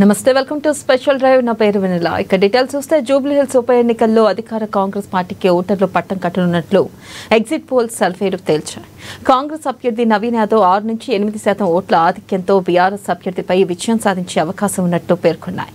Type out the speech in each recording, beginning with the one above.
నమస్తే welcome to special drive నా పేరు వెన్నెల ఇక డీటెయిల్స్ చూస్తే జూబ్లీ హిల్స్ ఉప ఎన్నికల్లో అధికార కాంగ్రెస్ పార్టీకి ఓటర్లు పట్టం కట్టనున్నట్లు ఎగ్జిట్ పోల్స్ సర్వేలు తేల్చాయి. కాంగ్రెస్ అభ్యర్థి నవీన్ యాదవ్ 6 నుంచి 8% ఓట్ల ఆధిక్యంతో బీఆర్ఎస్ అభ్యర్థిపై విజయం సాధించే అవకాశం ఉన్నట్లు పేర్కొన్నాయి.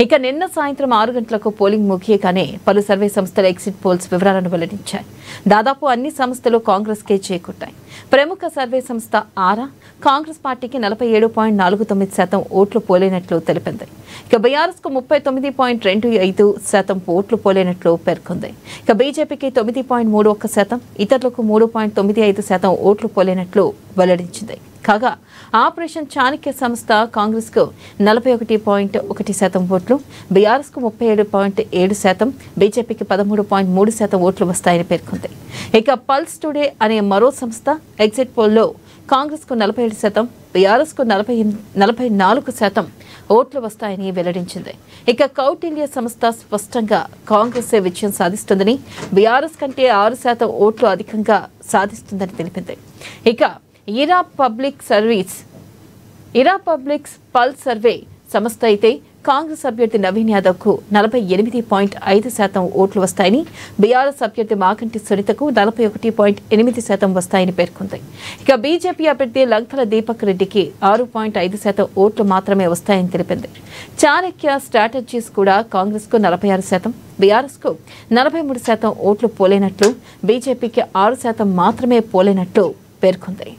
ఇక నిన్న సాయంత్రం 6 గంటలకు పోలింగ్ ముగియగానే పలు సర్వే సంస్థల ఎగ్జిట్ పోల్స్ వివరాలను వెల్లడించాయి. దాదాపు అన్ని సంస్థలు కాంగ్రెస్కే చేకూర్చాయి. ప్రముఖ సర్వే సంస్థ ఆరా కాంగ్రెస్ పార్టీకి 47.49% ఓట్లు పోలేనట్లు తెలిపింది. ఇక బీఆర్ఎస్ కు 39.25% ఓట్లు పోలేనట్లు పేర్కొంది. ఇక బీజేపీకి 9.31%, ఇతరులకు 3.95% ఓట్లు పోలేనట్లు వెల్లడించింది. కాగా ఆపరేషన్ చాణక్య సంస్థ కాంగ్రెస్ కు 41.1% ఓట్లు, బీఆర్ఎస్ కు 37.7%, బీజేపీకి 13.3% ఓట్లు వస్తాయని పేర్కొంది. ఇక పల్స్ టుడే అనే మరో సంస్థ ఎగ్జిట్ పోల్లో కాంగ్రెస్ కు 47%, బీఆర్ఎస్ కు 44% ఓట్లు వస్తాయని వెల్లడించింది. ఇక కౌటిల్య సంస్థ స్పష్టంగా కాంగ్రెస్ విజయం సాధిస్తుందని, బీఆర్ఎస్ కంటే 6% ఓట్లు అధికంగా సాధిస్తుందని తెలిపింది. ఇక ఇరా పబ్లిక్స్ పల్స్ సర్వే సంస్థ అయితే కాంగ్రెస్ అభ్యర్థి నవీన్ యాదవ్ కు 48.5% ఓట్లు వస్తాయని, బీఆర్ఎస్ అభ్యర్థి మాకంటి సునీతకు 41.8% వస్తాయని పేర్కొంది. ఇక బీజేపీ అభ్యర్థి లంకల దీపక్ రెడ్డికి 6.5% ఓట్లు మాత్రమే వస్తాయని తెలిపింది. చాణక్య స్ట్రాటజీస్ కూడా కాంగ్రెస్ కు 46%, బీఆర్ఎస్ కు 43% ఓట్లు పోలేనట్లు, బీజేపీకి 6% మాత్రమే పోలేనట్లు పేర్కొంది.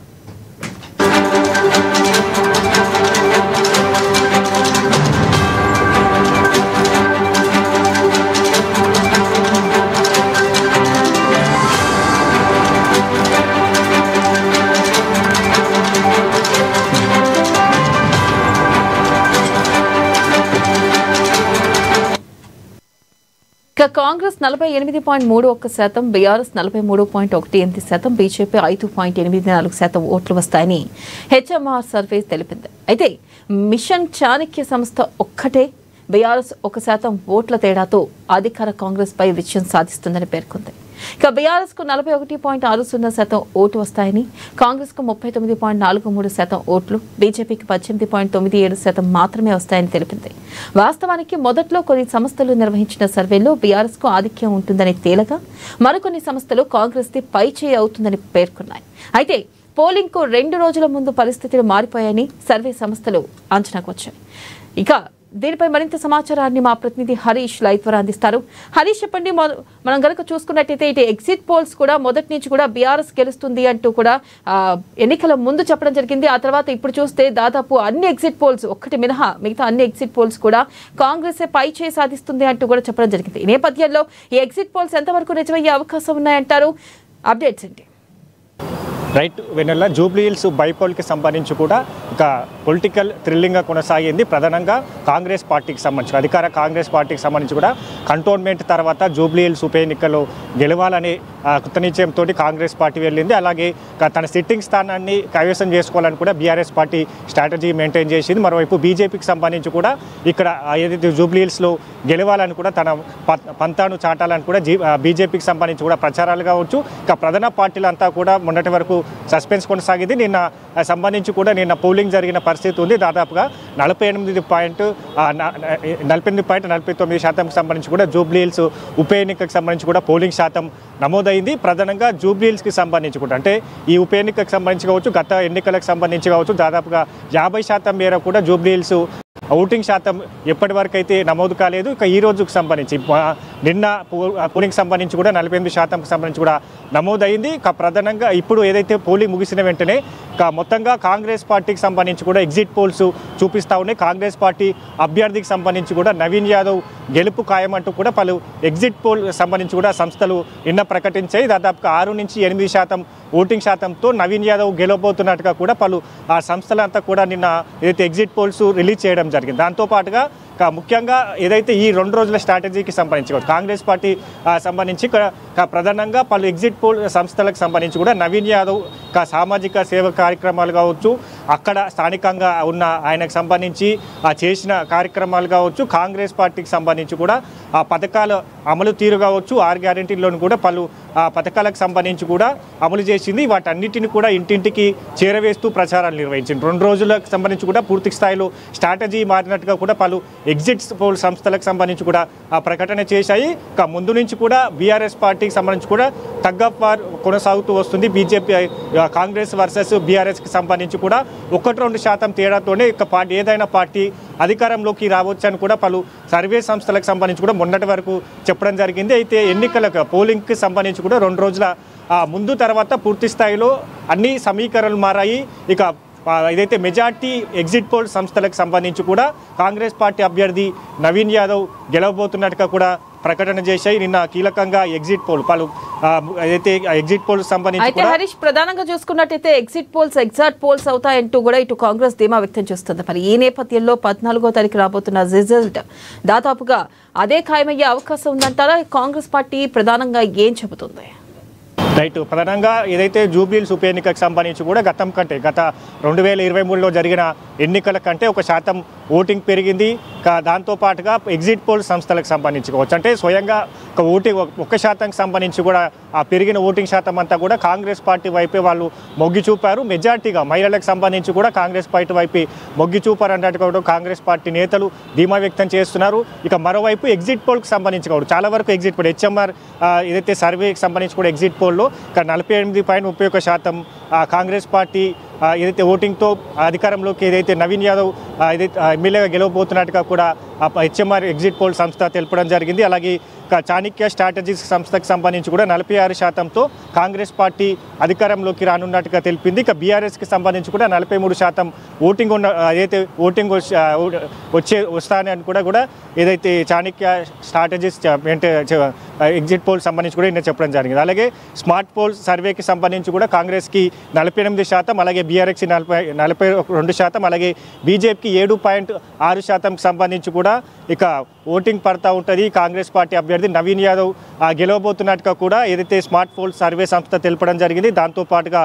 కాంగ్రెస్ 48.31%, బీఆర్ఎస్ 43.18%, బీజేపీ 5.84% ఓట్లు వస్తాయని హెచ్ఎంఆర్ సర్వే తెలిపింది. అయితే మిషన్ చాణక్య సంస్థ ఒక్కటే బీఆర్ఎస్ 1% ఓట్ల తేడాతో అధికార కాంగ్రెస్ పై విజయం సాధిస్తుందని పేర్కొంది. ఇక బీఆర్ఎస్ కు 41.60% ఓటు వస్తాయని, కాంగ్రెస్ కు 39.43% ఓట్లు, బీజేపీకి 18.97% మాత్రమే వస్తాయని తెలిపింది. వాస్తవానికి మొదట్లో కొన్ని సంస్థలు నిర్వహించిన సర్వేలో బీఆర్ఎస్ కు ఆధిక్యం ఉంటుందని తేలగా మరికొన్ని సంస్థలు కాంగ్రెస్ ది పై చేయి అవుతుందని పేర్కొన్నాయి. అయితే పోలింగ్ కు 2 రోజుల ముందు పరిస్థితులు మారిపోయాయని సర్వే సంస్థలు అంచనాకు వచ్చాయి. ఇక దీనిపై మరింత సమాచారాన్ని మా ప్రతినిధి హరీష్ లైవ్ ద్వారా అందిస్తారు. హరీష్, చెప్పండి, మనం కనుక చూసుకున్నట్టయితే ఇటు ఎగ్జిట్ పోల్స్ కూడా మొదటి నుంచి కూడా బీఆర్ఎస్ గెలుస్తుంది అంటూ కూడా ఎన్నికల ముందు చెప్పడం జరిగింది. ఆ తర్వాత ఇప్పుడు చూస్తే దాదాపు అన్ని ఎగ్జిట్ పోల్స్ ఒక్కటి మినహా మిగతా అన్ని ఎగ్జిట్ పోల్స్ కూడా కాంగ్రెస్ పై చేయి సాధిస్తుంది అంటూ కూడా చెప్పడం జరిగింది. ఈ నేపథ్యంలో ఈ ఎగ్జిట్ పోల్స్ ఎంతవరకు నిజమయ్యే అవకాశం ఉన్నాయంటారు? అప్డేట్స్ ఏంటి? రైట్ వెన్నెల, జూబ్లీ హిల్స్ బైపోల్కి సంబంధించి కూడా ఇక పొలిటికల్ థ్రిల్లింగ్గా కొనసాగింది. ప్రధానంగా కాంగ్రెస్ పార్టీకి సంబంధించి అధికార కాంగ్రెస్ పార్టీకి సంబంధించి కూడా కంటోన్మెంట్ తర్వాత జూబ్లీ హిల్స్ ఉప ఎన్నికల్లో గెలవాలని కృతనిశ్చయంతో కాంగ్రెస్ పార్టీ వెళ్ళింది. అలాగే తన సిట్టింగ్ స్థానాన్ని కైవసం చేసుకోవాలని కూడా బీఆర్ఎస్ పార్టీ స్ట్రాటజీ మెయింటైన్ చేసింది. మరోవైపు బీజేపీకి సంబంధించి కూడా ఇక్కడ ఏదైతే జూబ్లీ హిల్స్లో గెలవాలని కూడా తన పంతాను చాటాలని కూడా బీజేపీకి సంబంధించి కూడా ప్రచారాలు కావచ్చు. ఇక ప్రధాన పార్టీలంతా కూడా మొన్నటి వరకు సస్పెన్స్ కొనసాగింది. నిన్న సంబంధించి కూడా నిన్న పోలింగ్ జరిగిన పరిస్థితి ఉంది. దాదాపుగా 48.49% సంబంధించి కూడా జూబ్లీ హిల్స్ ఉప ఎన్నికకు సంబంధించి కూడా పోలింగ్ శాతం నమోదైంది. ప్రధానంగా జూబ్లీ హిల్స్కి సంబంధించి కూడా అంటే ఈ ఉప ఎన్నికకు సంబంధించి కావచ్చు, గత ఎన్నికలకు సంబంధించి కావచ్చు, దాదాపుగా 50% మేర కూడా జూబ్లీ హిల్స్ ఓటింగ్ శాతం ఎప్పటి వరకు అయితే నమోదు కాలేదు. ఇక ఈ రోజుకు సంబంధించి నిన్న పోలింగ్ సంబంధించి కూడా 48% సంబంధించి కూడా నమోదైంది. ఇక ప్రధానంగా ఇప్పుడు ఏదైతే పోలింగ్ ముగిసిన వెంటనే మొత్తంగా కాంగ్రెస్ పార్టీకి సంబంధించి కూడా ఎగ్జిట్ పోల్స్ చూపిస్తూ ఉన్నాయి. కాంగ్రెస్ పార్టీ అభ్యర్థికి సంబంధించి కూడా నవీన్ యాదవ్ గెలుపు ఖాయమంటూ కూడా పలు ఎగ్జిట్ పోల్ సంబంధించి కూడా సంస్థలు నిన్న ప్రకటించాయి. దాదాపుగా 6 నుంచి 8% ఓటింగ్ శాతంతో నవీన్ యాదవ్ గెలవబోతున్నట్టుగా కూడా పలు సంస్థలంతా కూడా నిన్న ఏదైతే ఎగ్జిట్ పోల్స్ రిలీజ్ చేయడం జరిగింది. దాంతోపాటుగా ముఖ్యంగా ఏదైతే ఈ 2 రోజుల స్ట్రాటజీకి సంబంధించి కాంగ్రెస్ పార్టీ సంబంధించి ప్రధానంగా పలు ఎగ్జిట్ పోల్ సంస్థలకు సంబంధించి కూడా నవీన్ యాదవ్ సామాజిక సేవ కార్యక్రమాలు కావచ్చు, అక్కడ స్థానికంగా ఉన్న ఆయనకు సంబంధించి చేసిన కార్యక్రమాలు కావచ్చు, కాంగ్రెస్ పార్టీకి సంబంధించి కూడా ఆ పథకాల అమలు తీరు కావచ్చు, 6 గ్యారెంటీల్లోనూ కూడా పలు పథకాలకు సంబంధించి కూడా అమలు చేసింది. వాటన్నిటిని కూడా ఇంటింటికి చేరవేస్తూ ప్రచారాలు నిర్వహించింది. 2 రోజులకు సంబంధించి కూడా పూర్తి స్థాయిలో స్ట్రాటజీ మారినట్టుగా కూడా పలు ఎగ్జిట్ పోల్ సంస్థలకు సంబంధించి కూడా ప్రకటన చేశాయి. ముందు నుంచి కూడా బీఆర్ఎస్ పార్టీకి సంబంధించి కూడా టగ్-ఆఫ్ వార్ కొనసాగుతూ వస్తుంది. బీజేపీ కాంగ్రెస్ వర్సెస్ బీఆర్ఎస్కి సంబంధించి కూడా 1-2% తేడాతోనే ఏదైనా పార్టీ అధికారంలోకి రావచ్చు అని కూడా పలు సర్వే సంస్థలకు సంబంధించి కూడా మొన్నటి వరకు చెప్పడం జరిగింది. అయితే ఎన్నికలకు పోలింగ్కి సంబంధించి కూడా 2 రోజుల ముందు తర్వాత పూర్తి స్థాయిలో అన్ని సమీకరణలు మారాయి. ఇక ఏదైతే మెజార్టీ ఎగ్జిట్ పోల్ సంస్థలకు సంబంధించి కూడా కాంగ్రెస్ పార్టీ అభ్యర్థి నవీన్ యాదవ్ గెలవబోతున్నట్టుగా కూడా ప్రకటన చేశాయి. నిన్న కీలకంగా ఎగ్జిట్ పోల్ పలు ఏదైతే ఎగ్జిట్ పోల్ సంబంధించి అయితే హరీష్ ప్రధానంగా చూసుకున్నట్టయితే ఎగ్జిట్ పోల్స్ ఎగ్జాక్ట్ పోల్స్ అవుతాయంటూ కూడా ఇటు కాంగ్రెస్ ధీమా వ్యక్తం చేస్తుంది. మరి ఈ నేపథ్యంలో 14వ తారీఖు రాబోతున్న రిజల్ట్ దాదాపుగా అదే ఖాయమయ్యే అవకాశం ఉందంటారా? కాంగ్రెస్ పార్టీ ప్రధానంగా ఏం చెబుతుంది? రైట్, ప్రధానంగా ఏదైతే జూబ్లీహిల్స్ ఉప ఎన్నికకు సంబంధించి కూడా గత 2023లో జరిగిన ఎన్నికల కంటే 1% ఓటింగ్ పెరిగింది. దాంతోపాటుగా ఎగ్జిట్ పోల్ సంస్థలకు సంబంధించి కావచ్చు, అంటే స్వయంగా ఓటింగ్ 1% సంబంధించి కూడా ఆ పెరిగిన ఓటింగ్ శాతం అంతా కూడా కాంగ్రెస్ పార్టీ వైపే వాళ్ళు మొగ్గి చూపారు. మెజార్టీగా మహిళలకు సంబంధించి కూడా కాంగ్రెస్ పార్టీ వైపు మొగ్గి చూపారు అన్నట్టుగా కాంగ్రెస్ పార్టీ నేతలు ధీమా వ్యక్తం చేస్తున్నారు. ఇక మరోవైపు ఎగ్జిట్ పోల్కి సంబంధించి కూడా చాలా వరకు ఎగ్జిట్ పోల్ HMR ఏదైతే సర్వేకి సంబంధించి కూడా ఎగ్జిట్ పోల్లో 48.31% కాంగ్రెస్ పార్టీ ఏదైతే ఓటింగ్తో అధికారంలోకి ఏదైతే నవీన్ యాదవ్ ఏదైతే ఎమ్మెల్యేగా గెలవబోతున్నట్టుగా కూడా HMR ఎగ్జిట్ పోల్ సంస్థ తెలపడం జరిగింది. అలాగే చాణక్య స్ట్రాటజీస్ సంస్థకు సంబంధించి కూడా 46%తో కాంగ్రెస్ పార్టీ అధికారంలోకి రానున్నట్టుగా తెలిపింది. ఇక బీఆర్ఎస్కి సంబంధించి కూడా 43% ఓటింగ్ ఉన్న ఏదైతే ఓటింగ్ వస్తానని కూడా ఏదైతే చాణక్య స్ట్రాటజీస్ ఎగ్జిట్ పోల్ సంబంధించి కూడా నిన్న చెప్పడం జరిగింది. అలాగే స్మార్ట్ పోల్ సర్వేకి సంబంధించి కూడా కాంగ్రెస్కి 48%, అలాగే బీఆర్ఎస్కి 42%, అలాగే బీజేపీకి 7.6% సంబంధించి కూడా ఇక ఓటింగ్ పడతా ఉంటుంది. కాంగ్రెస్ పార్టీ అభ్యర్థి నవీన్ యాదవ్ గెలవబోతున్నట్టుగా కూడా ఏదైతే స్మార్ట్ పోల్ సర్వే సంస్థ తెలపడం జరిగింది. దాంతోపాటుగా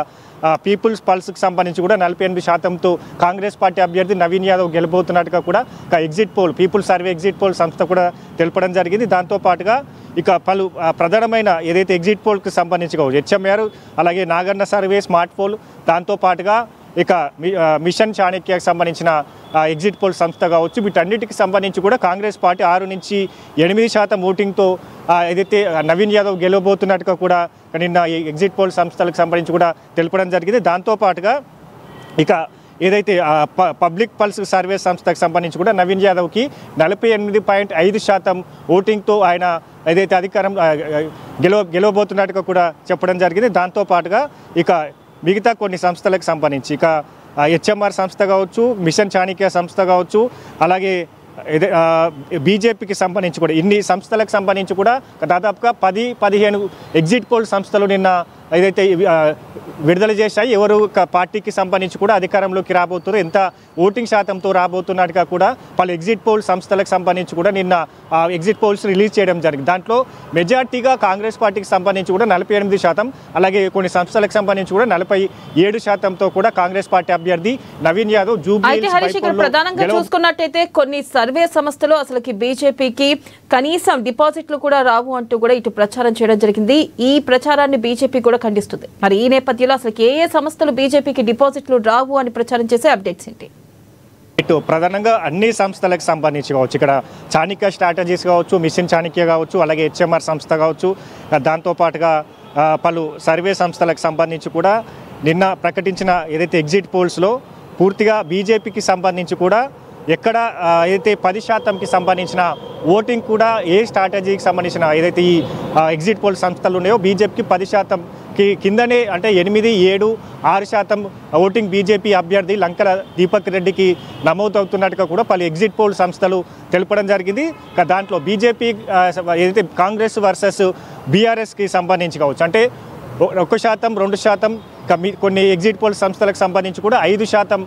పీపుల్స్ పల్స్కి సంబంధించి కూడా 48%తో కాంగ్రెస్ పార్టీ అభ్యర్థి నవీన్ యాదవ్ గెలబోతున్నట్టుగా కూడా exit poll people survey exit poll సంస్థ కూడా తెలపడం జరిగింది. దాంతోపాటుగా ఇక పలు ప్రధానమైన ఏదైతే ఎగ్జిట్ పోల్కి సంబంధించి కావచ్చు HMR, అలాగే నాగన్న సర్వే, స్మార్ట్ పోల్, దాంతోపాటుగా ఇక మిషన్ చాణక్యకి సంబంధించిన ఎగ్జిట్ పోల్ సంస్థ కావచ్చు, వీటన్నిటికి సంబంధించి కూడా కాంగ్రెస్ పార్టీ 6-8% ఓటింగ్తో ఏదైతే నవీన్ యాదవ్ గెలవబోతున్నట్టుగా కూడా నిన్న ఎగ్జిట్ పోల్ సంస్థలకు సంబంధించి కూడా తెలపడం జరిగింది. దాంతోపాటుగా ఇక ఏదైతే పబ్లిక్ పల్స్ సర్వే సంస్థకు సంబంధించి కూడా నవీన్ యాదవ్కి 48.5% ఓటింగ్తో ఆయన ఏదైతే అధికారం గెలవబోతున్నట్టుగా కూడా చెప్పడం జరిగింది. దాంతోపాటుగా ఇక మిగతా కొన్ని సంస్థలకు సంబంధించి ఇక HMR సంస్థ కావచ్చు, మిషన్ చాణక్య సంస్థ కావచ్చు, అలాగే బీజేపీకి సంబంధించి కూడా ఇన్ని సంస్థలకు సంబంధించి కూడా దాదాపుగా 10-15 ఎగ్జిట్ పోల్ సంస్థలు నిన్న ఏదైతే విడుదల చేశాయి. ఎవరు పార్టీకి సంబంధించి కూడా అధికారంలోకి రాబోతున్నారు, ఎంత ఓటింగ్ శాతంతో రాబోతున్నట్టుగా కూడా పలు ఎగ్జిట్ పోల్ సంస్థలకు సంబంధించి కూడా నిన్న ఎగ్జిట్ పోల్స్ రిలీజ్ చేయడం జరిగింది. దాంట్లో మెజార్టీగా కాంగ్రెస్ పార్టీకి సంబంధించి కూడా 48%, అలాగే కొన్ని సంస్థలకు సంబంధించి కూడా 47%తో కూడా కాంగ్రెస్ పార్టీ అభ్యర్థి నవీన్ యాదవ్ జూబ్లీహిల్స్ ప్రధానంగా చూసుకున్నట్టయితే కొన్ని సర్వే సంస్థలు అసలుకి బీజేపీకి కనీసం డిపాజిట్లు కూడా రావు అంటూ కూడా ఇటు ప్రచారం చేయడం జరిగింది. ఈ ప్రచారాన్ని బీజేపీ కూడా ఖండిస్తుంది. మరి ఈ నేపథ్యంలో అసలు ఏ సంస్థలు బీజేపీకి డిపాజిట్లు రావు అని ప్రచారం చేసే అప్డేట్స్ ఏంటి? ప్రధానంగా అన్ని సంస్థలకు సంబంధించి కావచ్చు, ఇక్కడ చాణక్య స్ట్రాటజీస్ కావచ్చు, మిషన్ చాణక్య కావచ్చు, అలాగే HMR సంస్థ కావచ్చు, దాంతోపాటుగా పలు సర్వే సంస్థలకు సంబంధించి కూడా నిన్న ప్రకటించిన ఏదైతే ఎగ్జిట్ పోల్స్లో పూర్తిగా బీజేపీకి సంబంధించి కూడా ఎక్కడ అయితే 10%కి సంబంధించిన ఓటింగ్ కూడా ఏ స్ట్రాటజీకి సంబంధించిన ఏదైతే ఈ ఎగ్జిట్ పోల్ సంస్థలు ఉన్నాయో బీజేపీకి 10%కి కిందనే, అంటే 8-7-6% ఓటింగ్ బీజేపీ అభ్యర్థి లంకల దీపక్ రెడ్డికి నమోదవుతున్నట్టుగా కూడా పలు ఎగ్జిట్ పోల్ సంస్థలు తెలపడం జరిగింది. దాంట్లో బీజేపీ ఏదైతే కాంగ్రెస్ వర్సెస్ బీఆర్ఎస్కి సంబంధించి కావచ్చు, అంటే 1%-2%, కొన్ని ఎగ్జిట్ పోల్ సంస్థలకు సంబంధించి కూడా 5%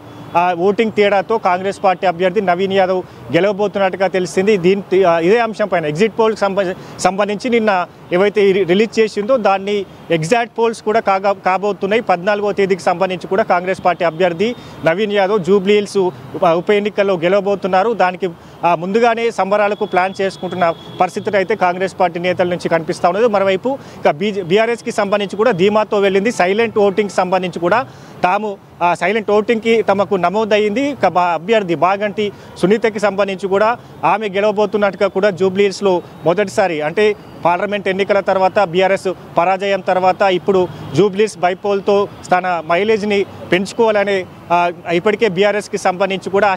ఓటింగ్ తేడాతో కాంగ్రెస్ పార్టీ అభ్యర్థి నవీన్ యాదవ్ గెలవబోతున్నట్టుగా తెలిసింది. ఇదే అంశం పైన ఎగ్జిట్ పోల్కి సంబంధించి నిన్న ఏవైతే రిలీజ్ చేసిందో దాన్ని ఎగ్జాక్ట్ పోల్స్ కూడా కాబోతున్నాయి. 14వ తేదీకి సంబంధించి కూడా కాంగ్రెస్ పార్టీ అభ్యర్థి నవీన్ యాదవ్ జూబ్లీ హిల్స్ ఉప ఎన్నికల్లో గెలవబోతున్నారు. దానికి ముందుగానే సంబరాలకు ప్లాన్ చేసుకుంటున్న పరిస్థితులు అయితే కాంగ్రెస్ పార్టీ నేతల నుంచి కనిపిస్తూ ఉన్నది. మరోవైపు ఇక బీఆర్ఎస్కి సంబంధించి కూడా ధీమాతో వెళ్ళింది. సైలెంట్ ఓటింగ్కి సంబంధించి కూడా తాము సైలెంట్ ఓటింగ్కి తమకు నమోదయ్యింది. అభ్యర్థి బాగంటి సునీతకి సంబంధించి కూడా ఆమె గెలవబోతున్నట్టుగా కూడా జూబ్లీ హిల్స్లో మొదటిసారి అంటే పార్లమెంట్ ఎన్నికల తర్వాత బీఆర్ఎస్ పరాజయం తర్వాత ఇప్పుడు జూబ్లీ హిల్స్ బైపోల్తో తన మైలేజ్ని పెంచుకోవాలనే ఇప్పటికే బీఆర్ఎస్కి సంబంధించి కూడా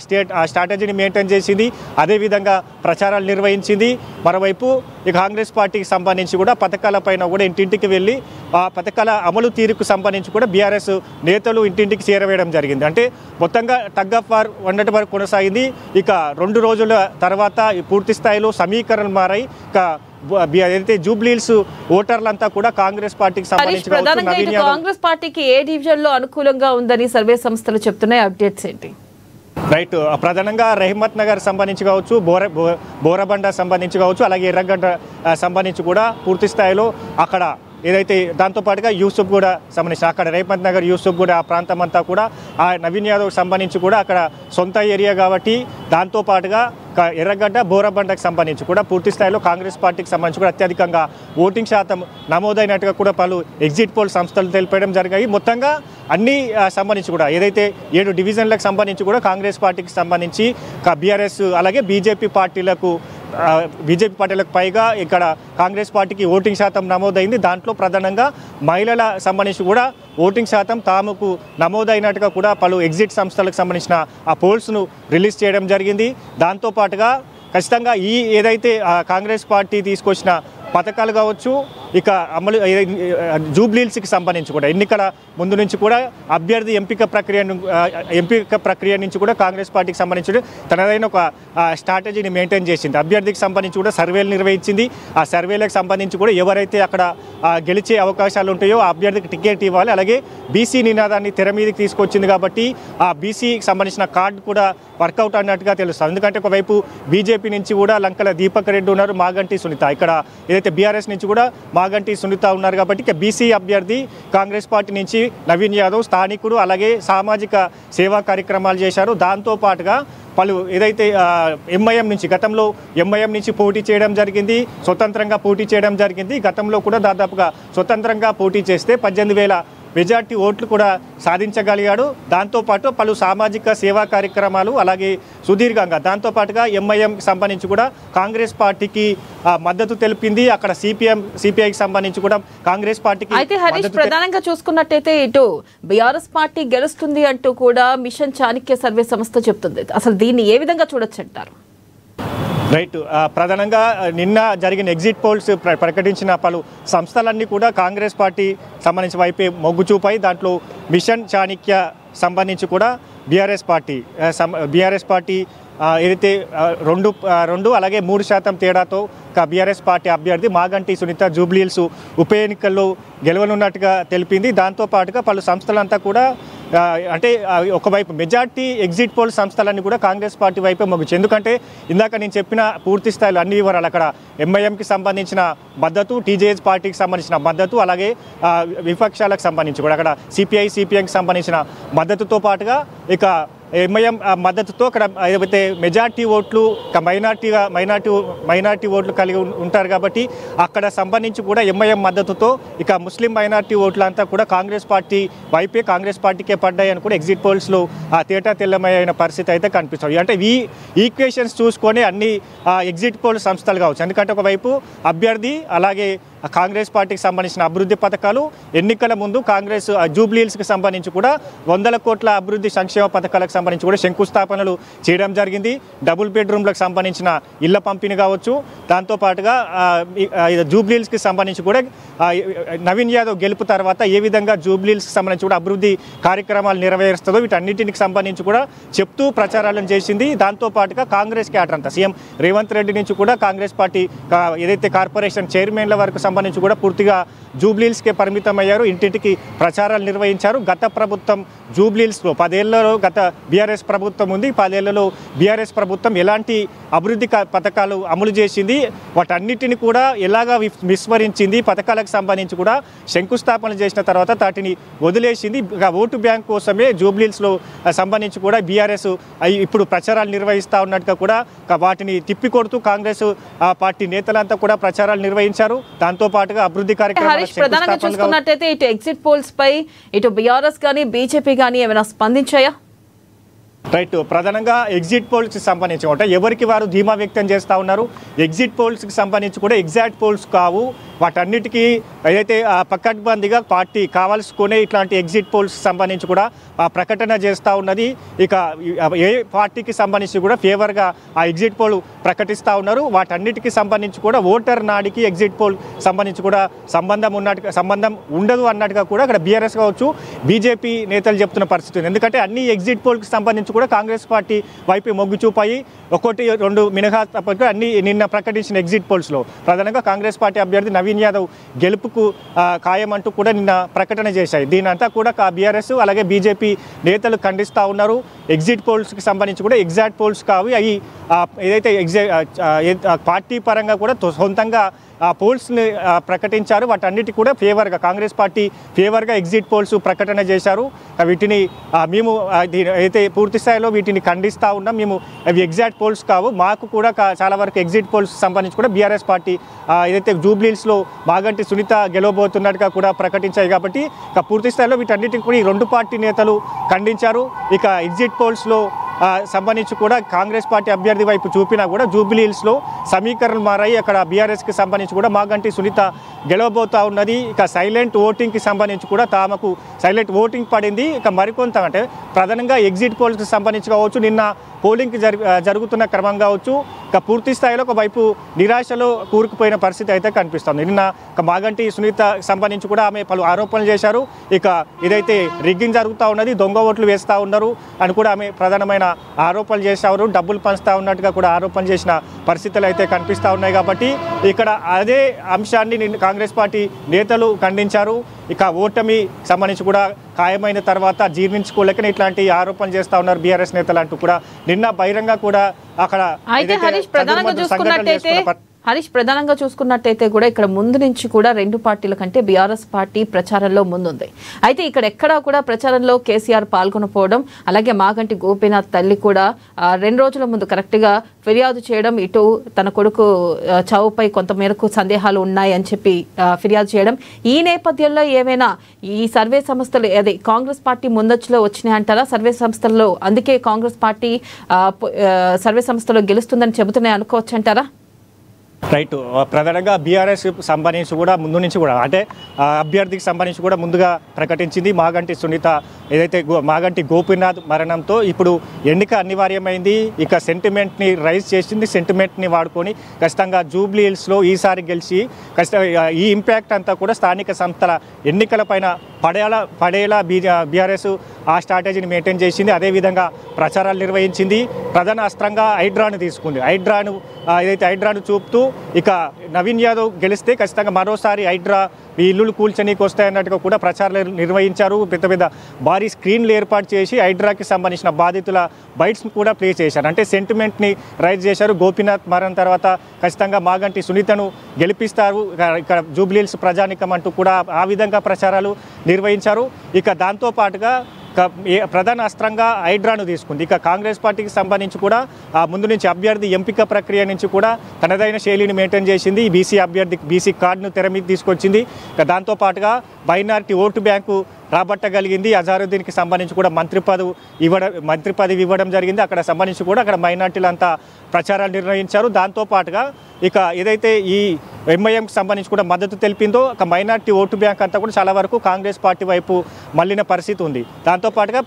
ఆ స్ట్రాటజీని మెయింటైన్ చేసింది. అదేవిధంగా ప్రచారాలు నిర్వహించింది. మరోవైపు ఈ కాంగ్రెస్ పార్టీకి సంబంధించి కూడా పథకాలపైన కూడా ఇంటింటికి వెళ్ళి ఆ పథకాల అమలు తీరుకు సంబంధించి కూడా బీఆర్ఎస్ నేతలు ఇంటింటికి చేరవేయడం జరిగింది. అంటే మొత్తంగా టగ్ ఆఫ్ వార్ వండటి వరకు కొనసాగింది. ఇక 2 రోజుల తర్వాత పూర్తి స్థాయిలో సమీకరణలు మారాయి. ఇక ఏదైతే జూబ్లీ హిల్స్ ఓటర్లంతా కూడా కాంగ్రెస్ పార్టీకి సంబంధించి కాంగ్రెస్ పార్టీకి ఏ డివిజన్ లో అనుకూలంగా ఉందని సర్వే సంస్థలు చెప్తున్నాయి. అప్డేట్స్ ఏంటి? రైట్, ప్రధానంగా రహమత్ నగర్ సంబంధించి కావచ్చు, బోరబండ సంబంధించి కావచ్చు, అలాగే ఎర్రగడ్డ సంబంధించి కూడా పూర్తి స్థాయిలో అక్కడ ఏదైతే దాంతోపాటుగా యూసుఫ్ కూడా సంబంధించి అక్కడ రహమత్ నగర్ యూసుఫ్ కూడా ఆ ప్రాంతం అంతా కూడా ఆ నవీన్ యాదవ్ సంబంధించి కూడా అక్కడ సొంత ఏరియా కాబట్టి దాంతోపాటుగా ఎర్రగడ్డ బోరబండకు సంబంధించి కూడా పూర్తి స్థాయిలో కాంగ్రెస్ పార్టీకి సంబంధించి కూడా అత్యధికంగా ఓటింగ్ శాతం నమోదైనట్టుగా కూడా పలు ఎగ్జిట్ పోల్ సంస్థలు తెలిపడం జరిగాయి. మొత్తంగా అన్ని సంబంధించి కూడా ఏదైతే 7 డివిజన్లకు సంబంధించి కూడా కాంగ్రెస్ పార్టీకి సంబంధించి బీఆర్ఎస్ అలాగే బీజేపీ పార్టీలకు పైగా ఇక్కడ కాంగ్రెస్ పార్టీకి ఓటింగ్ శాతం నమోదైంది. దాంట్లో ప్రధానంగా మహిళల సంబంధించి కూడా ఓటింగ్ శాతం తాముకు నమోదైనట్టుగా కూడా పలు ఎగ్జిట్ సంస్థలకు సంబంధించిన ఆ పోల్స్ను రిలీజ్ చేయడం జరిగింది. దాంతోపాటుగా ఖచ్చితంగా ఏదైతే కాంగ్రెస్ పార్టీ తీసుకొచ్చిన పథకాలు కావచ్చు, ఇక అమలు జూబ్లీ హిల్స్కి సంబంధించి కూడా ఎన్నికల ముందు నుంచి కూడా అభ్యర్థి ఎంపిక ప్రక్రియ నుంచి కూడా కాంగ్రెస్ పార్టీకి సంబంధించి తనదైన ఒక స్ట్రాటజీని మెయింటైన్ చేసింది. అభ్యర్థికి సంబంధించి కూడా సర్వేలు నిర్వహించింది. ఆ సర్వేలకు సంబంధించి కూడా ఎవరైతే అక్కడ గెలిచే అవకాశాలు ఉంటాయో ఆ అభ్యర్థికి టికెట్ ఇవ్వాలి. అలాగే బీసీ నినాదాన్ని తెర మీదకి తీసుకొచ్చింది కాబట్టి ఆ బీసీకి సంబంధించిన కార్డు కూడా వర్కౌట్ అన్నట్టుగా తెలుస్తుంది. ఎందుకంటే ఒకవైపు బీజేపీ నుంచి కూడా లంకల దీపక్ రెడ్డి ఉన్నారు, మాగంటి సునీత, ఇక్కడ ఏదైతే బీఆర్ఎస్ నుంచి కూడా మాగంటి సునీత ఉన్నారు కాబట్టి ఇక బీసీ అభ్యర్థి కాంగ్రెస్ పార్టీ నుంచి నవీన్ యాదవ్ స్థానికుడు, అలాగే సామాజిక సేవా కార్యక్రమాలు చేశారు. దాంతోపాటుగా పలు ఏదైతే ఎంఐఎం నుంచి గతంలో ఎంఐఎం నుంచి పోటీ చేయడం జరిగింది, స్వతంత్రంగా పోటీ చేయడం జరిగింది. గతంలో కూడా దాదాపుగా స్వతంత్రంగా పోటీ చేస్తే 18,000 మెజార్టీ ఓట్లు కూడా సాధించగలిగాడు. దాంతోపాటు పలు సామాజిక సేవా కార్యక్రమాలు అలాగే సుదీర్ఘంగా దాంతోపాటుగా ఎంఐఎంకి సంబంధించి కూడా కాంగ్రెస్ పార్టీకి మద్దతు తెలిపింది. అక్కడ సిపిఐకి సంబంధించి కూడా కాంగ్రెస్ పార్టీకి అయితే హరీష్ ప్రధానంగా చూసుకున్నట్టయితే ఇటు బీఆర్ఎస్ పార్టీ గెలుస్తుంది అంటూ కూడా మిషన్ చాణక్య సర్వే సంస్థ చెప్తుంది. అసలు దీన్ని ఏ విధంగా చూడొచ్చు అంటారు? రైట్, ప్రధానంగా నిన్న జరిగిన ఎగ్జిట్ పోల్స్ ప్రకటించిన పలు సంస్థలన్నీ కూడా కాంగ్రెస్ పార్టీ సంబంధించి వైపే మొగ్గు చూపాయి. దాంట్లో మిషన్ చాణక్య సంబంధించి కూడా బీఆర్ఎస్ పార్టీ ఏదైతే 2 అలాగే 3% తేడాతో బీఆర్ఎస్ పార్టీ అభ్యర్థి మాగంటి సునీత జూబ్లీ హిల్స్ ఉప ఎన్నికల్లో గెలవనున్నట్టుగా తెలిపింది. దాంతోపాటుగా పలు సంస్థలంతా కూడా అంటే ఒకవైపు మెజార్టీ ఎగ్జిట్ పోల్ సంస్థలన్నీ కూడా కాంగ్రెస్ పార్టీ వైపే మొగ్గు. ఎందుకంటే ఇందాక నేను చెప్పిన పూర్తి స్థాయిలో అన్ని వివరాలు అక్కడ ఎంఐఎంకి సంబంధించిన మద్దతు, టీజేఎస్ పార్టీకి సంబంధించిన మద్దతు, అలాగే విపక్షాలకు సంబంధించి కూడా అక్కడ సిపిఐకి సంబంధించిన మద్దతుతో పాటుగా ఇక ఎంఐఎం మద్దతుతో అక్కడ ఏదైతే మెజార్టీ ఓట్లు మైనార్టీ ఓట్లు కలిగి ఉంటారు కాబట్టి అక్కడ సంబంధించి కూడా ఎంఐఎం మద్దతుతో ఇక ముస్లిం మైనార్టీ ఓట్లు అంతా కూడా కాంగ్రెస్ పార్టీ వైపే కాంగ్రెస్ పార్టీకే పడ్డాయని కూడా ఎగ్జిట్ పోల్స్లో తేటా తెల్లమయ్యైన పరిస్థితి అయితే కనిపిస్తుంది. అంటే ఈ ఈక్వేషన్స్ చూసుకొని అన్ని ఎగ్జిట్ పోల్ సంస్థలు కావచ్చు. ఎందుకంటే ఒకవైపు అభ్యర్థి అలాగే కాంగ్రెస్ పార్టీకి సంబంధించిన అభివృద్ధి పథకాలు, ఎన్నికల ముందు కాంగ్రెస్ జూబ్లీ హిల్స్కి సంబంధించి కూడా 100 కోట్ల అభివృద్ధి సంక్షేమ పథకాలకు సంబంధించి కూడా శంకుస్థాపనలు చేయడం జరిగింది. డబుల్ బెడ్రూమ్లకు సంబంధించిన ఇళ్ల పంపిణీ కావచ్చు. దాంతోపాటుగా జూబ్లీ హిల్స్కి సంబంధించి కూడా నవీన్ యాదవ్ గెలుపు తర్వాత ఏ విధంగా జూబ్లీ హిల్స్కి సంబంధించి కూడా అభివృద్ధి కార్యక్రమాలు నెరవేరుస్తుందో వీటన్నిటికి సంబంధించి కూడా చెప్తూ ప్రచారాలను చేసింది. దాంతోపాటుగా కాంగ్రెస్ క్యాడర్ అంతా సీఎం రేవంత్ రెడ్డి నుంచి కూడా కాంగ్రెస్ పార్టీ ఏదైతే కార్పొరేషన్ చైర్మన్ల వరకు సంబంధించి కూడా పూర్తిగా జూబ్లీహిల్స్కే పరిమితం అయ్యారు. ఇంటింటికి ప్రచారాలు నిర్వహించారు. గత ప్రభుత్వం జూబ్లీహిల్స్లో 10 ఏళ్లలో గత బీఆర్ఎస్ ప్రభుత్వం ఉంది. 10 ఏళ్లలో బీఆర్ఎస్ ప్రభుత్వం ఎలాంటి అభివృద్ధి పథకాలు అమలు చేసింది, వాటన్నిటిని కూడా ఎలాగా విస్మరించింది, పథకాలకు సంబంధించి కూడా శంకుస్థాపన చేసిన తర్వాత వాటిని వదిలేసింది. ఓటు బ్యాంక్ కోసమే జూబ్లీహిల్స్లో సంబంధించి కూడా బీఆర్ఎస్ ఇప్పుడు ప్రచారాలు నిర్వహిస్తూ ఉన్నట్టుగా కూడా వాటిని తిప్పికొడుతూ కాంగ్రెస్ పార్టీ నేతలంతా కూడా ప్రచారాలు నిర్వహించారు. దాంతో పాటుగా అభివృద్ధి కార్యక్రమాలు ప్రధానంగా చూసుకున్నట్టయితే ఇటు ఎగ్జిట్ పోల్స్ పై ఇటు బీఆర్ఎస్ కానీ బీజేపీ కానీ ఏమైనా స్పందించాయా? రైట్, ప్రధానంగా ఎగ్జిట్ పోల్స్కి సంబంధించి కూడా ఎవరికి వారు ధీమా వ్యక్తం చేస్తూ ఉన్నారు. ఎగ్జిట్ పోల్స్కి సంబంధించి కూడా ఎగ్జాక్ట్ పోల్స్ కావు, వాటన్నిటికీ ఏదైతే పకడ్బందీగా పార్టీ కావాల్సుకునే ఇట్లాంటి ఎగ్జిట్ పోల్స్ సంబంధించి కూడా ప్రకటన చేస్తూ ఉన్నది. ఇక ఏ పార్టీకి సంబంధించి కూడా ఫేవర్గా ఆ ఎగ్జిట్ పోల్ ప్రకటిస్తూ ఉన్నారు. వాటన్నిటికీ సంబంధించి కూడా ఓటర్ నాడికి ఎగ్జిట్ పోల్ సంబంధించి కూడా సంబంధం ఉండదు అన్నట్టుగా కూడా అక్కడ బీఆర్ఎస్ కావచ్చు బీజేపీ నేతలు చెప్తున్న పరిస్థితి ఉంది. ఎందుకంటే అన్ని ఎగ్జిట్ పోల్కి సంబంధించి కూడా కాంగ్రెస్ పార్టీ వైపు మొగ్గు చూపాయి. 1-2 మినహా తప్ప అన్ని నిన్న ప్రకటించిన ఎగ్జిట్ పోల్స్లో ప్రధానంగా కాంగ్రెస్ పార్టీ అభ్యర్థి నవీన్ యాదవ్ గెలుపుకు ఖాయమంటూ కూడా నిన్న ప్రకటన చేశాయి. దీనంతా కూడా బీఆర్ఎస్ అలాగే బీజేపీ నేతలు ఖండిస్తూ ఉన్నారు. ఎగ్జిట్ పోల్స్కి సంబంధించి కూడా ఎగ్జాక్ట్ పోల్స్ కావు, అవి ఏదైతే పార్టీ పరంగా కూడా సొంతంగా పోల్స్ని ప్రకటించారు. వాటన్నిటి కూడా ఫేవర్గా కాంగ్రెస్ పార్టీ ఫేవర్గా ఎగ్జిట్ పోల్స్ ప్రకటన చేశారు. వీటిని మేము అయితే పూర్తి స్థాయిలో వీటిని ఖండిస్తూ ఉన్నాం. మేము అవి ఎగ్జాక్ట్ పోల్స్ కావు, మాకు కూడా చాలా వరకు ఎగ్జిట్ పోల్స్ సంబంధించి కూడా బీఆర్ఎస్ పార్టీ ఏదైతే జూబ్లీహిల్స్లో మాగంటి సునీత గెలవబోతున్నట్టుగా కూడా ప్రకటించాయి. కాబట్టి పూర్తి స్థాయిలో వీటన్నిటిని కూడా ఈ 2 పార్టీ నేతలు ఖండించారు. ఇక ఎగ్జిట్ పోల్స్లో సంబంధించి కూడా కాంగ్రెస్ పార్టీ అభ్యర్థి వైపు చూపినా కూడా జూబ్లీహిల్స్లో సమీకరణలు మారాయి. అక్కడ బీఆర్ఎస్కి సంబంధించి కూడా మాగంటి సునీత గెలవబోతూ ఉన్నది. ఇక సైలెంట్ ఓటింగ్కి సంబంధించి కూడా తామకు సైలెంట్ ఓటింగ్ పడింది. ఇక మరికొంత అంటే ప్రధానంగా ఎగ్జిట్ పోల్స్కి సంబంధించి కావచ్చు, నిన్న పోలింగ్కి జరుగుతున్న క్రమం కావచ్చు, ఇక పూర్తి స్థాయిలో ఒకవైపు నిరాశలో కూరుకుపోయిన పరిస్థితి అయితే కనిపిస్తుంది. నిన్న మాగంటి సునీత సంబంధించి కూడా ఆమె పలు ఆరోపణలు చేశారు. ఇక ఇదైతే రిగ్గింగ్ జరుగుతూ ఉన్నది, దొంగ ఓట్లు వేస్తూ ఉన్నారు అని కూడా ఆమె ప్రధానమైన ఆరోపణలు చేశారు. డబ్బులు పంచుతూ ఉన్నట్టుగా కూడా ఆరోపణలు చేసిన పరిస్థితులు అయితే కనిపిస్తూ ఉన్నాయి. కాబట్టి ఇక్కడ అదే అంశాన్ని కాంగ్రెస్ పార్టీ నేతలు ఖండించారు. ఇక ఓటమి సంబంధించి కూడా ఖాయమైన తర్వాత జీర్ణించుకోలేకనే ఇట్లాంటి ఆరోపణలు చేస్తూ ఉన్నారు బీఆర్ఎస్ నేతలు అంటూ కూడా నిన్న బహిరంగ కూడా అక్కడ హరీష్ ప్రధానంగా చూసుకున్నట్టయితే కూడా ఇక్కడ ముందు నుంచి కూడా 2 పార్టీల కంటే బీఆర్ఎస్ పార్టీ ప్రచారంలో ముందుంది. అయితే ఇక్కడ ఎక్కడా కూడా ప్రచారంలో కేసీఆర్ పాల్గొనకపోవడం, అలాగే మాగంటి గోపీనాథ్ తల్లి కూడా 2 రోజుల ముందు కరెక్ట్గా ఫిర్యాదు చేయడం, ఇటు తన కొడుకు చావుపై కొంతమేరకు సందేహాలు ఉన్నాయి అని చెప్పి ఫిర్యాదు చేయడం, ఈ నేపథ్యంలో ఏమైనా ఈ సర్వే సంస్థలు అదే కాంగ్రెస్ పార్టీ ముందచ్చులో వచ్చినాయంటారా సర్వే సంస్థల్లో? అందుకే కాంగ్రెస్ పార్టీ సర్వే సంస్థలో గెలుస్తుందని చెబుతున్నాయి అనుకోవచ్చు అంటారా? రైట్, ప్రధానంగా బీఆర్ఎస్ సంబంధించి కూడా ముందు నుంచి కూడా అంటే అభ్యర్థికి సంబంధించి కూడా ముందుగా ప్రకటించింది మాగంటి సునీత. ఏదైతే మాగంటి గోపీనాథ్ మరణంతో ఇప్పుడు ఎన్నిక అనివార్యమైంది. ఇక సెంటిమెంట్ని రైజ్ చేసింది, సెంటిమెంట్ని వాడుకొని ఖచ్చితంగా జూబ్లీహిల్స్లో ఈసారి గెలిచి ఖచ్చితంగా ఈ ఇంపాక్ట్ అంతా కూడా స్థానిక సంస్థల ఎన్నికలపైన పడేలా బీఆర్ఎస్ ఆ స్ట్రాటజీని మెయింటైన్ చేసింది. అదేవిధంగా ప్రచారాలు నిర్వహించింది. ప్రధాన అస్త్రంగా హైడ్రాను తీసుకుంది. హైడ్రాను చూపుతూ ఇక నవీన్ యాదవ్ గెలిస్తే ఖచ్చితంగా మరోసారి హైడ్రా ఈ ఇల్లులు కూల్చనీకి వస్తాయన్నట్టుగా కూడా ప్రచారాలు నిర్వహించారు. పెద్ద భారీ స్క్రీన్లు ఏర్పాటు చేసి హైడ్రాకి సంబంధించిన బాధితుల బైట్స్ని కూడా ప్లే చేశారు. అంటే సెంటిమెంట్ని రైజ్ చేశారు. గోపీనాథ్ మరణం తర్వాత ఖచ్చితంగా మాగంటి సునీతను గెలిపిస్తారు ఇక్కడ జూబ్లీహిల్స్ ప్రజానికం అంటూ కూడా ఆ విధంగా ప్రచారాలు నిర్వహించారు. ఇక దాంతోపాటుగా ప్రధాన అస్త్రంగా హైడ్రాను తీసుకుంది. ఇక కాంగ్రెస్ పార్టీకి సంబంధించి కూడా ముందు నుంచి అభ్యర్థి ఎంపిక ప్రక్రియ నుంచి కూడా తనదైన శైలిని మెయింటైన్ చేసింది. బీసీ అభ్యర్థికి బీసీ కార్డును తెర మీద తీసుకొచ్చింది. ఇక దాంతోపాటుగా మైనారిటీ ఓటు బ్యాంకు రాబట్టగలిగింది. అజారుద్దీన్కి సంబంధించి కూడా మంత్రి పదవి ఇవ్వడం జరిగింది. అక్కడ సంబంధించి కూడా అక్కడ మైనారిటీలంతా ప్రచారాలు నిర్వహించారు. దాంతోపాటుగా ఇక ఏదైతే ఈ ఎంఐఎంకి సంబంధించి కూడా మద్దతు తెలిపిందో ఒక మైనారిటీ ఓటు బ్యాంక్ అంతా కూడా చాలా వరకు కాంగ్రెస్ పార్టీ వైపు మళ్ళిన పరిస్థితి ఉంది. దాంతోపాటుగా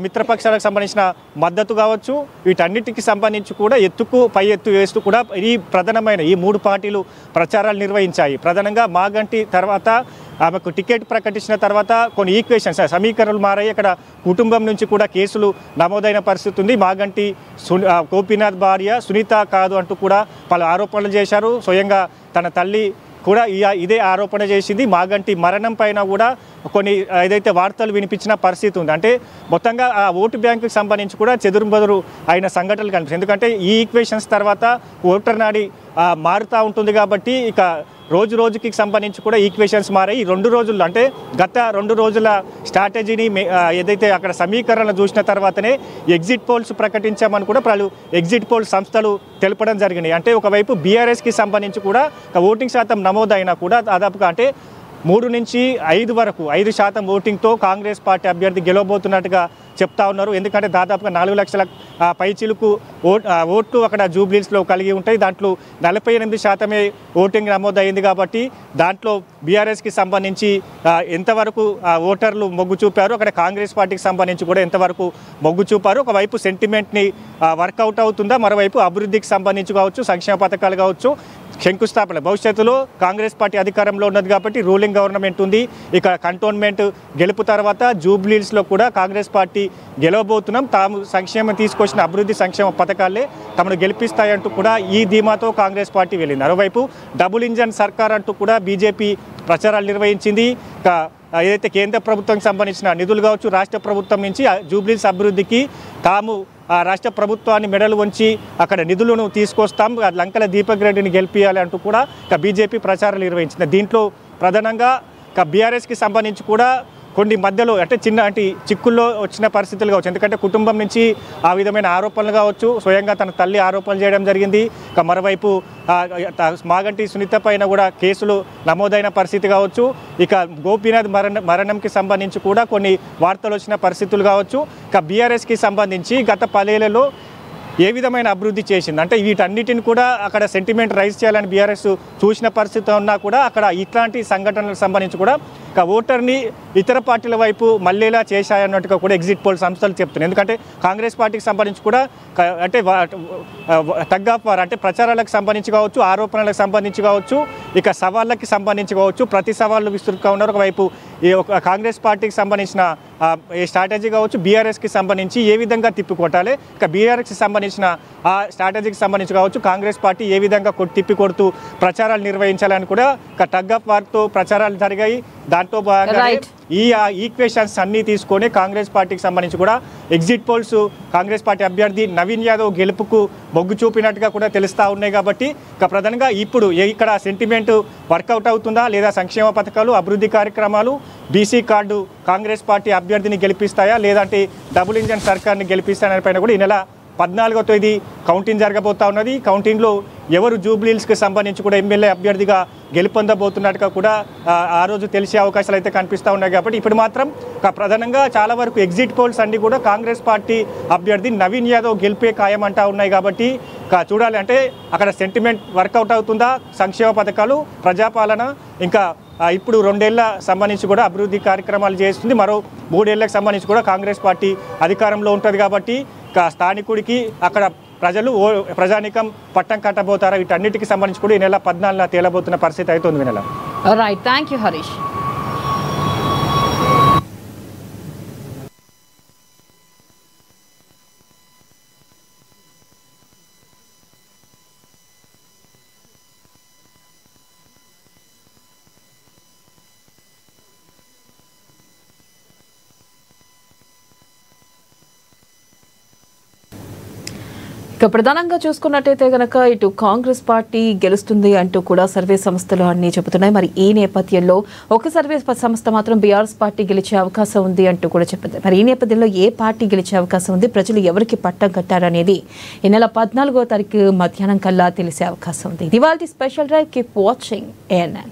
మిత్రపక్షాలకు సంబంధించిన మద్దతు కావచ్చు, వీటన్నిటికి సంబంధించి కూడా పై ఎత్తు వేస్తూ కూడా ఈ ప్రధానమైన ఈ 3 పార్టీలు ప్రచారాలు నిర్వహించాయి. ప్రధానంగా మాగంటి తర్వాత ఆమెకు టికెట్ ప్రకటించిన తర్వాత కొన్ని ఈక్వేషన్స్ సమీకరణలు మారాయి. అక్కడ కుటుంబం నుంచి కూడా కేసులు నమోదైన పరిస్థితి ఉంది. మాగంటి గోపీనాథ్ భార్య సునీత కాదు అంటూ కూడా పలు ఆరోపణలు చేశారు. స్వయంగా తన తల్లి కూడా ఇదే ఆరోపణ చేసింది. మాగంటి మరణం పైన కూడా కొన్ని ఏదైతే వార్తలు వినిపించిన పరిస్థితి ఉంది. అంటే మొత్తంగా ఆ ఓటు బ్యాంకుకి సంబంధించి కూడా చెదురుబదురు అయిన సంఘటనలు కనిపిస్తుంది. ఎందుకంటే ఈ ఈక్వేషన్స్ తర్వాత ఓటర్ నాడి మారుతూ ఉంటుంది కాబట్టి ఇక రోజుకి సంబంధించి కూడా ఈక్వేషన్స్ మారాయి. ఈ 2 రోజుల్లో అంటే గత 2 రోజుల స్ట్రాటజీని ఏదైతే అక్కడ సమీకరణలు చూసిన తర్వాతనే ఎగ్జిట్ పోల్స్ ప్రకటించామని కూడా వాళ్ళు ఎగ్జిట్ పోల్ సంస్థలు తెలపడం జరిగినాయి. అంటే ఒకవైపు బీఆర్ఎస్కి సంబంధించి కూడా ఓటింగ్ శాతం నమోదైనా కూడా దాదాపుగా అంటే 3 నుంచి 5 వరకు 5% ఓటింగ్తో కాంగ్రెస్ పార్టీ అభ్యర్థి గెలవబోతున్నట్టుగా చెప్తా ఉన్నారు. ఎందుకంటే దాదాపుగా 4 లక్షల పైచిలుకు ఓట్లు అక్కడ జూబ్లీస్లో కలిగి ఉంటాయి. దాంట్లో 48% ఓటింగ్ నమోదైంది కాబట్టి దాంట్లో బీఆర్ఎస్కి సంబంధించి ఎంతవరకు ఓటర్లు మొగ్గు చూపారు, అక్కడ కాంగ్రెస్ పార్టీకి సంబంధించి కూడా ఎంతవరకు మొగ్గు చూపారు. ఒకవైపు సెంటిమెంట్ని వర్కౌట్ అవుతుందా, మరోవైపు అభివృద్ధికి సంబంధించి కావచ్చు, సంక్షేమ పథకాలు కావచ్చు, శంకుస్థాపన భవిష్యత్తులో కాంగ్రెస్ పార్టీ అధికారంలో ఉన్నది కాబట్టి రూలింగ్ గవర్నమెంట్ ఉంది. ఇక కంటోన్మెంట్ గెలుపు తర్వాత జూబ్లీస్లో కూడా కాంగ్రెస్ పార్టీ గెలవబోతున్నాం, తాము సంక్షేమం తీసుకొచ్చిన అభివృద్ధి సంక్షేమ పథకాలే తమను గెలిపిస్తాయంటూ కూడా ఈ ధీమాతో కాంగ్రెస్ పార్టీ వెళ్ళింది. మరోవైపు డబుల్ ఇంజన్ సర్కార్ అంటూ కూడా బీజేపీ ప్రచారాలు నిర్వహించింది. ఏదైతే కేంద్ర ప్రభుత్వానికి సంబంధించిన నిధులు కావచ్చు, రాష్ట్ర ప్రభుత్వం నుంచి జూబ్లీస్ అభివృద్ధికి తాము రాష్ట్ర ప్రభుత్వాన్ని మెడలు వంచి అక్కడ నిధులను తీసుకొస్తాం, లంకల దీపక్ రెడ్డిని గెలిపియాలి అంటూ కూడా బీజేపీ ప్రచారాలు నిర్వహించింది. దీంట్లో ప్రధానంగా బీఆర్ఎస్కి సంబంధించి కూడా కొన్ని మధ్యలో అంటే చిక్కుల్లో వచ్చిన పరిస్థితులు కావచ్చు. ఎందుకంటే కుటుంబం నుంచి ఆ విధమైన ఆరోపణలు కావచ్చు, స్వయంగా తన తల్లి ఆరోపణలు చేయడం జరిగింది. మరోవైపు మాగంటి సునీత పైన కూడా కేసులు నమోదైన పరిస్థితి కావచ్చు. ఇక గోపీనాథ్ మరణంకి సంబంధించి కూడా కొన్ని వార్తలు వచ్చిన పరిస్థితులు కావచ్చు. ఇక బీఆర్ఎస్కి సంబంధించి గత 10 ఏళ్లలో ఏ విధమైన అభివృద్ధి చేసింది అంటే వీటన్నిటిని కూడా అక్కడ సెంటిమెంట్ రైజ్ చేయాలని బీఆర్ఎస్ చూసిన పరిస్థితి ఉన్నా కూడా అక్కడ ఇట్లాంటి సంఘటనలకు సంబంధించి కూడా ఓటర్ని ఇతర పార్టీల వైపు మళ్ళీలా చేశాయన్నట్టుగా కూడా ఎగ్జిట్ పోల్ సంస్థలు చెప్తున్నాయి. ఎందుకంటే కాంగ్రెస్ పార్టీకి సంబంధించి కూడా అంటే తగ్గాపారు అంటే ప్రచారాలకు సంబంధించి కావచ్చు, ఆరోపణలకు సంబంధించి కావచ్చు, ఇక సవాళ్ళకి సంబంధించి కావచ్చు, ప్రతి సవాళ్ళు విస్తృతంగా ఉన్నారు. ఒకవైపు కాంగ్రెస్ పార్టీకి సంబంధించిన స్ట్రాటజీ కావచ్చు, బీఆర్ఎస్కి సంబంధించి ఏ విధంగా తిప్పికొట్టాలి, ఇక బీఆర్ఎస్కి సంబంధించిన ఆ స్ట్రాటజీకి సంబంధించి కావచ్చు, కాంగ్రెస్ పార్టీ ఏ విధంగా తిప్పికొడుతూ ప్రచారాలు నిర్వహించాలని కూడా టగ్ ఆఫ్ వార్తో ప్రచారాలు జరిగాయి. దాంట్లో భాగంగా ఈ ఈక్వేషన్స్ అన్నీ తీసుకొని కాంగ్రెస్ పార్టీకి సంబంధించి కూడా ఎగ్జిట్ పోల్స్ కాంగ్రెస్ పార్టీ అభ్యర్థి నవీన్ యాదవ్ గెలుపుకు మొగ్గు చూపినట్టుగా కూడా తెలుస్తూ ఉన్నాయి. కాబట్టి ప్రధానంగా ఇప్పుడు ఇక్కడ సెంటిమెంట్ వర్కౌట్ అవుతుందా లేదా, సంక్షేమ పథకాలు, అభివృద్ధి కార్యక్రమాలు, బీసీ కార్డు కాంగ్రెస్ పార్టీ అభ్యర్థిని గెలిపిస్తాయా లేదంటే డబుల్ ఇంజన్ సర్కార్ని గెలిపిస్తాయనే పైన కూడా ఈ నెల 14వ తేదీ కౌంటింగ్ జరగబోతా ఉన్నది. కౌంటింగ్లో ఎవరు జూబ్లీహిల్స్కి సంబంధించి కూడా ఎమ్మెల్యే అభ్యర్థిగా గెలుపొందబోతున్నట్టుగా కూడా ఆ రోజు తెలిసే అవకాశాలు అయితే కనిపిస్తూ ఉన్నాయి. కాబట్టి ఇప్పుడు మాత్రం ప్రధానంగా చాలా వరకు ఎగ్జిట్ పోల్స్ అన్ని కూడా కాంగ్రెస్ పార్టీ అభ్యర్థి నవీన్ యాదవ్ గెలిపే ఖాయమంటా ఉన్నాయి. కాబట్టి చూడాలి అంటే అక్కడ సెంటిమెంట్ వర్కౌట్ అవుతుందా, సంక్షేమ పథకాలు, ప్రజాపాలన, ఇంకా ఇప్పుడు 2 ఏళ్ల సంబంధించి కూడా అభివృద్ధి కార్యక్రమాలు చేస్తుంది, మరో 3 ఏళ్లకు సంబంధించి కూడా కాంగ్రెస్ పార్టీ అధికారంలో ఉంటుంది. కాబట్టి స్థానికుడికి అక్కడ ప్రజానికం పట్టం కట్టబోతారా, వీటన్నిటికి సంబంధించి కూడా ఈ నెల 14న తేలబోతున్న పరిస్థితి అవుతుంది. వినలా రైట్, థ్యాంక్ యూ హరీష్. ఇక ప్రధానంగా చూసుకున్నట్టయితే గనక ఇటు కాంగ్రెస్ పార్టీ గెలుస్తుంది అంటూ కూడా సర్వే సంస్థలు అన్ని చెబుతున్నాయి. మరి ఈ నేపథ్యంలో ఒక సర్వే సంస్థ మాత్రం బీఆర్ఎస్ పార్టీ గెలిచే అవకాశం ఉంది అంటూ కూడా చెప్పింది. మరి ఈ నేపథ్యంలో ఏ పార్టీ గెలిచే అవకాశం ఉంది, ప్రజలు ఎవరికి పట్టం కట్టారనేది ఈ నెల 14వ తారీఖు మధ్యాహ్నం కల్లా తెలిసే అవకాశం ఉంది. ఇది వాళ్ళ special drive. Keep watching ANN.